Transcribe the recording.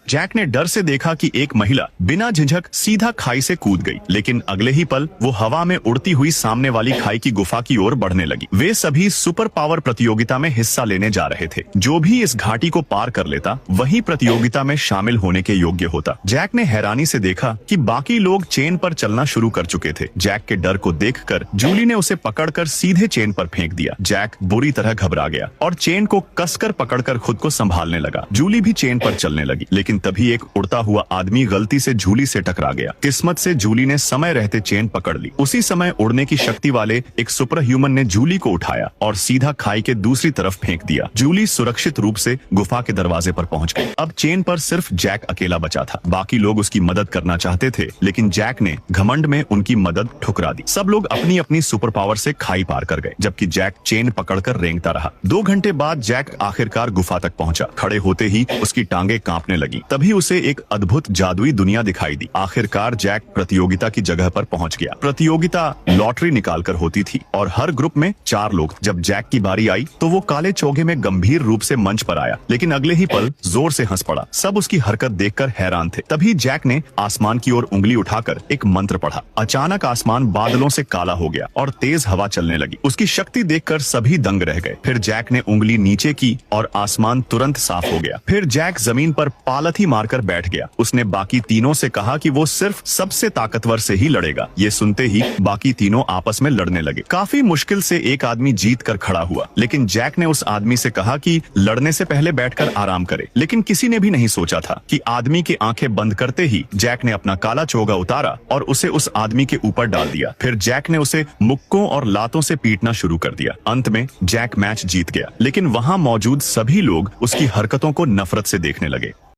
Jack ने डर से देखा कि एक महिला बिना झिझक सीधा खाई से कूद गई, लेकिन अगले ही पल वो हवा में उड़ती हुई सामने वाली खाई की गुफा की ओर बढ़ने लगी। वे सभी सुपर पावर प्रतियोगिता में हिस्सा लेने जा रहे थे। जो भी इस घाटी को पार कर लेता वही प्रतियोगिता में शामिल होने के योग्य होता। जैक ने हैरानी से देखा कि बाकी लोग चेन पर चलना शुरू कर चुके थे। जैक के डर को देखकर जूली ने उसे पकड़कर सीधे चेन पर फेंक दिया। जैक बुरी तरह घबरा गया और चेन को कसकर पकड़कर खुद को संभालने लगा। जूली भी चेन पर चलने लगी, लेकिन तभी एक उड़ता हुआ आदमी गलती से जूली से टकरा गया। किस्मत से जूली ने समय रहते चेन पकड़ ली। उसी समय उड़ने की शक्ति वाले एक सुपर ह्यूमन ने जूली को उठाया और सीधा खाई के दूसरी तरफ फेंक दिया। जूली सुरक्षित रूप से गुफा के दरवाजे पर पहुंच गई। अब चेन पर सिर्फ जैक अकेला बचा था। बाकी लोग उसकी मदद करना चाहते थे, लेकिन जैक ने घमंड में उनकी मदद ठुकरा दी। सब लोग अपनी अपनी सुपर पावर से खाई पार कर गए, जबकि जैक चेन पकड़कर रेंगता रहा। 2 घंटे बाद जैक आखिरकार गुफा तक पहुंचा। खड़े होते ही उसकी टांगे कांपने लगी। तभी उसे एक अद्भुत जादुई दुनिया दिखाई दी। आखिरकार जैक प्रतियोगिता की जगह पर पहुंच गया। प्रतियोगिता लॉटरी निकालकर होती थी और हर ग्रुप में 4 लोग। जब जैक की बारी आई तो वो काले चोगे में गंभीर रूप से मंच पर आया, लेकिन अगले ही पल जोर से हंस पड़ा। सब उसकी हरकत देखकर हैरान थे। तभी जैक ने आसमान की ओर उंगली उठाकर एक मंत्र पढ़ा। अचानक आसमान बादलों से काला हो गया और तेज हवा चलने लगी। उसकी शक्ति देखकर सभी दंग रह गए। फिर जैक ने उंगली नीचे की और आसमान तुरंत साफ हो गया। फिर जैक जमीन पर पालथी मारकर बैठ गया। उसने बाकी तीनों से कहा कि वो सिर्फ सबसे ताकतवर से ही लड़ेगा। ये सुनते ही बाकी तीनों आपस में लड़ने लगे। काफी मुश्किल से एक आदमी जीत कर खड़ा हुआ, लेकिन जैक ने उस आदमी से कहा कि लड़ने से पहले बैठकर आराम करे। लेकिन किसी ने भी नहीं सोचा था कि आदमी की आंखें बंद करते ही जैक ने अपना काला चोगा उतारा और उसे उस आदमी के ऊपर डाल दिया। फिर जैक ने उसे मुक्कों और लातों से पीटना शुरू कर दिया। अंत में जैक मैच जीत गया, लेकिन वहां मौजूद सभी लोग उसकी हरकतों को नफरत से देखने लगे।